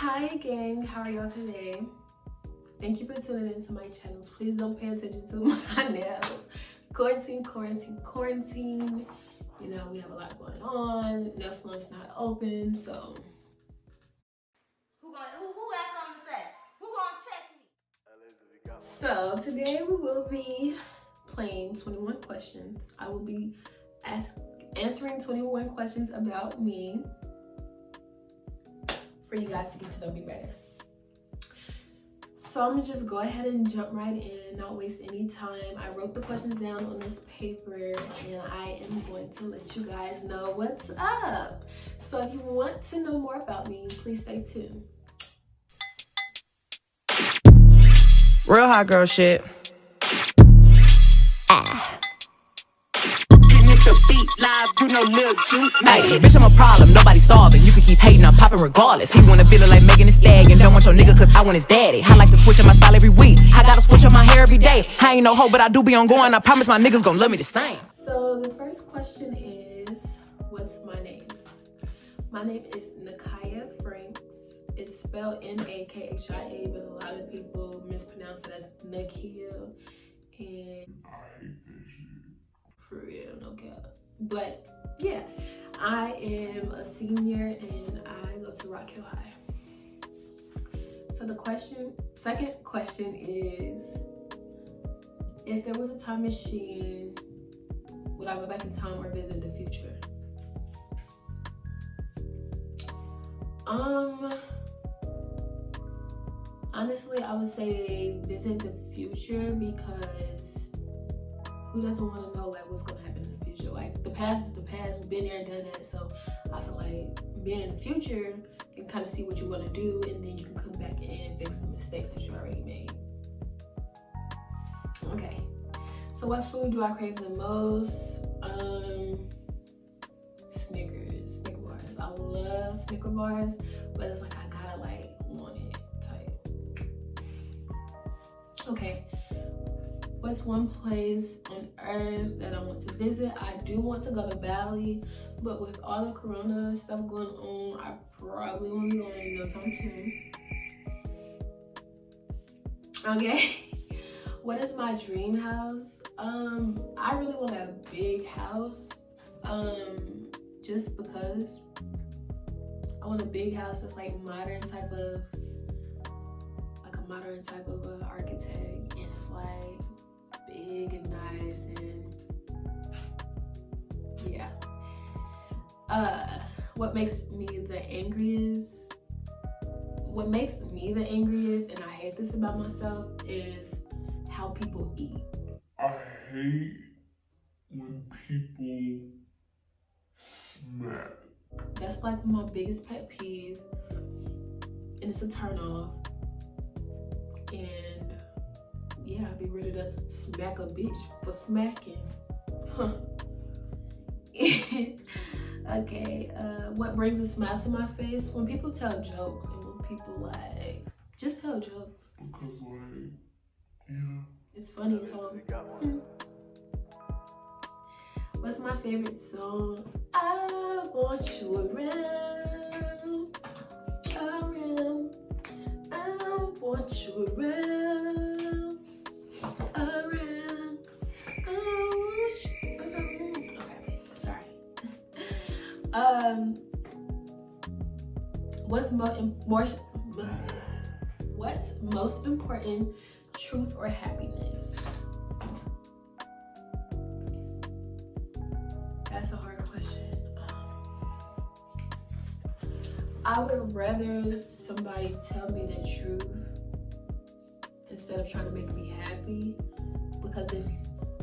Hi gang, how are y'all today? Thank you for tuning into my channel. Please don't pay attention to my nails. Quarantine. You know, we have a lot going on. Nail salon's not open, so. Who got something to say? Who gonna check me? So today we will be playing 21 questions. I will be answering 21 questions about me for you guys to get to know me better. So I'm gonna just go ahead and jump right in, not waste any time. I wrote the questions down on this paper and I am going to let you guys know what's up. So if you want to know more about me, please stay tuned. Real hot girl shit. Hey, bitch, I'm a problem, nobody solving. You can keep hating, I'm popping regardless. He wanna feel it like Megan Thee Stallion. Don't want your nigga cause I want his daddy. I like to switch up my style every week. I gotta switch up my hair every day. I ain't no hoe, but I do be on going. I promise my niggas gon' love me the same. So the first question is, what's my name? My name is Nakhiah Franks. It's spelled Nakhia, but a lot of people mispronounce it as Nakia. And I hate that shit. For real, no cap. But yeah, I am a senior and I go to Rock Hill High. So the second question is, if there was a time machine, would I go back in time or visit the future? Honestly, I would say visit the future because who doesn't want to know like what's gonna happen in the future? Like the past is the past, we've been there and done that. So I feel like being in the future, you can kind of see what you want to do, and then you can come back and fix the mistakes that you already made. Okay. So what food do I crave the most? Snickers, Snicker bars. I love Snicker bars, but it's like I gotta like want it type. Okay. What's one place on earth that I want to visit? I do want to go to Bali, but with all the corona stuff going on, I probably won't be going no time soon. Okay. What is my dream house? I really want a big house. Just because I want a big house that's like modern type of architect, and it's like big and nice, and yeah. What makes me the angriest, and I hate this about myself, is how people eat. I hate when people smack. That's like my biggest pet peeve, and it's a turn off. And yeah, I'd be ready to smack a bitch for smacking. Huh. Okay, what brings a smile to my face? When people tell jokes, and when people like just tell jokes. Because like, yeah. It's funny, so what's my favorite song? I want you around. I want you around. I want you around. Okay, sorry. What's most important, truth or happiness? That's a hard question. I would rather somebody tell me the truth instead of trying to make me happy, because if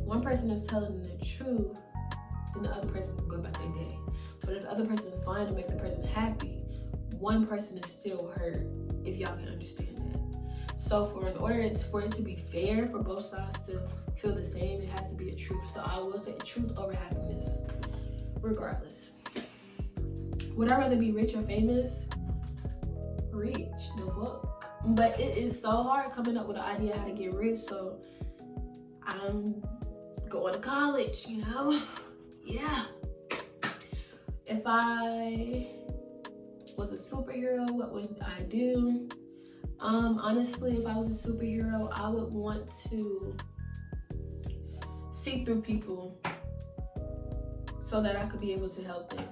one person is telling the truth, then the other person can go about their day. But if the other person is lying to make the person happy, one person is still hurt, if y'all can understand that. So in order for it to be fair for both sides to feel the same, it has to be a truth. So I will say truth over happiness, regardless. Would I rather be rich or famous? Rich, the fuck. But it is so hard coming up with an idea how to get rich, so I'm going to college, you know? Yeah. If I was a superhero, what would I do? Honestly, if I was a superhero, I would want to see through people so that I could be able to help them.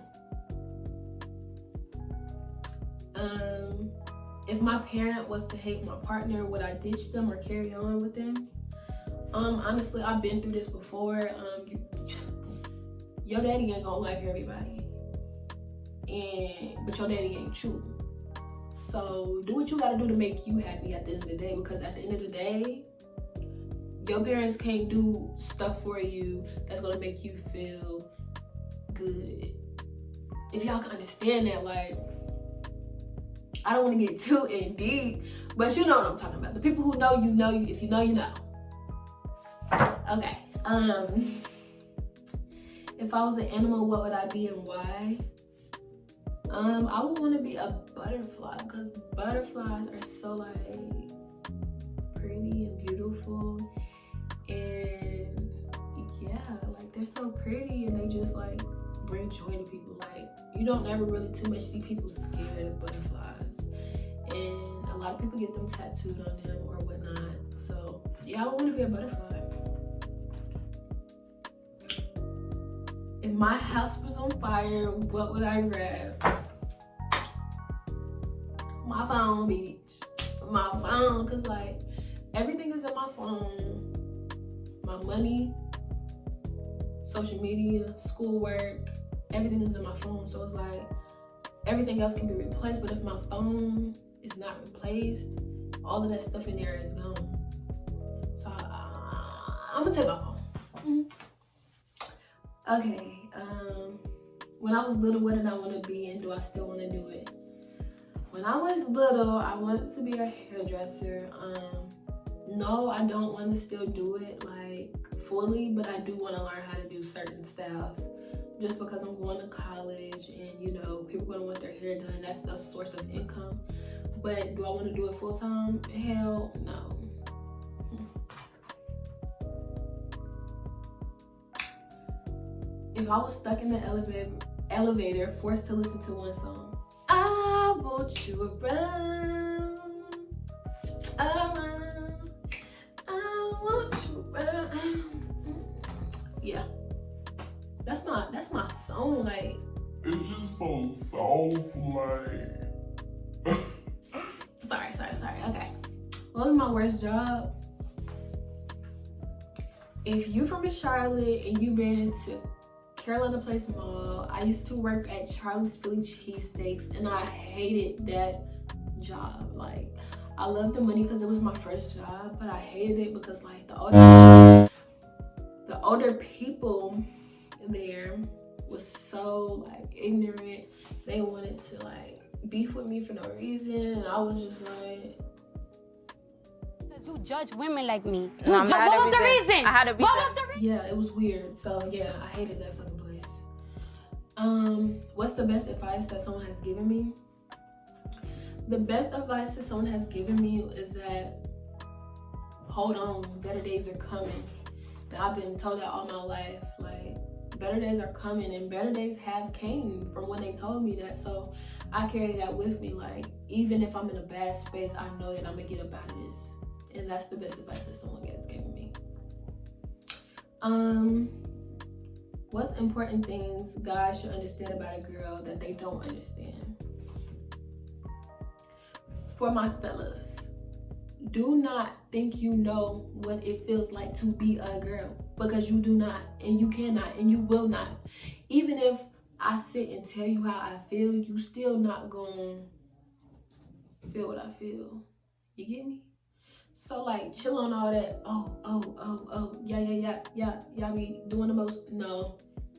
If my parent was to hate my partner, would I ditch them or carry on with them? Honestly, I've been through this before. Your daddy ain't gonna like everybody, but your daddy ain't true. So do what you gotta do to make you happy at the end of the day, because at the end of the day, your parents can't do stuff for you that's gonna make you feel good. If y'all can understand that, like, I don't want to get too in deep, but you know what I'm talking about. The people who know, you know. If you know, you know. Okay. If I was an animal, what would I be and why? I would want to be a butterfly, because butterflies are so like pretty and beautiful, and yeah, like they're so pretty and they just like bring joy to people. Like, you don't ever really too much see people scared of butterflies, and a lot of people get them tattooed on them or whatnot. So yeah, I would want to be a butterfly. If my house was on fire, what would I grab? My phone, bitch. My phone, cause like everything is in my phone. My money, social media, schoolwork, everything is in my phone. So it's like everything else can be replaced, but if my phone is not replaced, all of that stuff in there is gone. So I'm gonna take my phone. Okay, when I was little, what did I want to be, and do I still want to do it? When I was little, I wanted to be a hairdresser. No, I don't want to still do it like fully, but I do want to learn how to do certain styles. Just because I'm going to college and, you know, people are going to want their hair done. That's a source of income. But do I want to do it full time? Hell no. If I was stuck in the elevator, forced to listen to one song, I want you around, around, I want you around. Yeah, that's my song. Like, it's just so soft, like. sorry. Okay, what was my worst job? If you from Charlotte and you been to Carolina Place Mall, I used to work at Charlie's Philly Cheesesteaks, and I hated that job. Like, I loved the money because it was my first job, but I hated it because like the older people there was so like ignorant. They wanted to like beef with me for no reason, and I was just like, you judge women like me. What was the reason? I had to be yeah, it was weird. So yeah, I hated that fucking place. What's the best advice that someone has given me? The best advice that someone has given me is that hold on, better days are coming. And I've been told that all my life, like better days are coming, and better days have came from when they told me that. So I carry that with me. Like, even if I'm in a bad space, I know that I'm gonna get up out of this. And that's the best advice that someone has given me. What's important things guys should understand about a girl that they don't understand? For my fellas, do not think you know what it feels like to be a girl, because you do not, and you cannot, and you will not. Even if I sit and tell you how I feel, you still not gonna feel what I feel. You get me? So like, chill on all that. Yeah, be doing the most. No,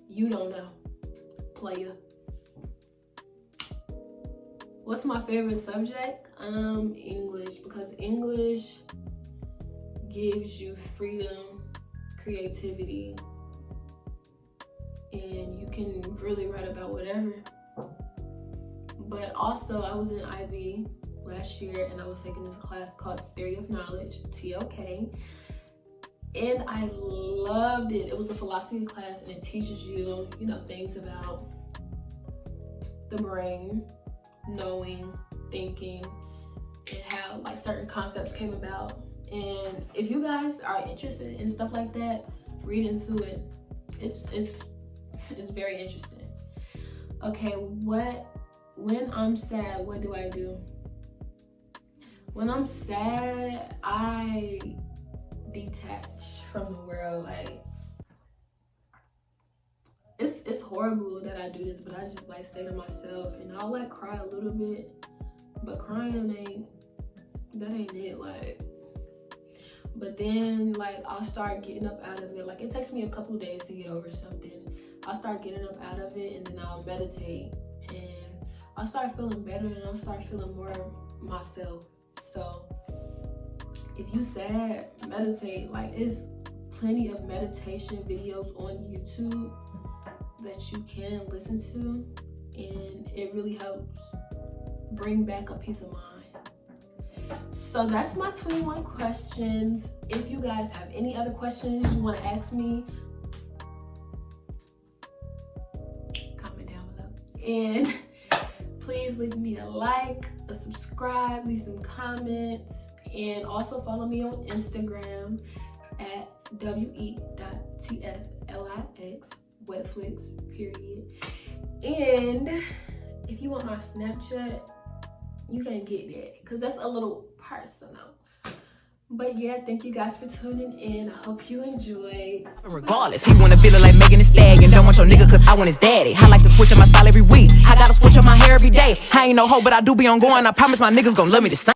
you don't know, player. What's my favorite subject? English, because English gives you freedom, creativity, and you can really write about whatever. But also, I was in IB last year, and I was taking this class called Theory of Knowledge, TLK, and I loved it. It was a philosophy class, and it teaches you, you know, things about the brain, knowing, thinking, and how like certain concepts came about. And if you guys are interested in stuff like that, read into it. It's very interesting. Okay, when I'm sad, what do I do? When I'm sad, I detach from the world. Like, it's horrible that I do this, but I just like stay to myself, and I'll like cry a little bit, but crying ain't it. Like, but then like I'll start getting up out of it. Like, it takes me a couple days to get over something. I'll start getting up out of it, and then I'll meditate, and I'll start feeling better, and I'll start feeling more myself. So if you sad, meditate. Like, it's plenty of meditation videos on YouTube that you can listen to, and it really helps bring back a peace of mind. So that's my 21 questions. If you guys have any other questions you want to ask me, comment down below. And please leave me a like, a subscribe, leave some comments, and also follow me on Instagram at we.tflix, Wetflix, period. And if you want my Snapchat, you can get that, because that's a little personal. But yeah, thank you guys for tuning in. I hope you enjoyed. Regardless, he wanna feel it like Megan Thee Stallion. Don't want your nigga cause I want his daddy. I like to switch up my style every week. I gotta switch up my hair every day. I ain't no hoe, but I do be on going. I promise my niggas gon' love me the same.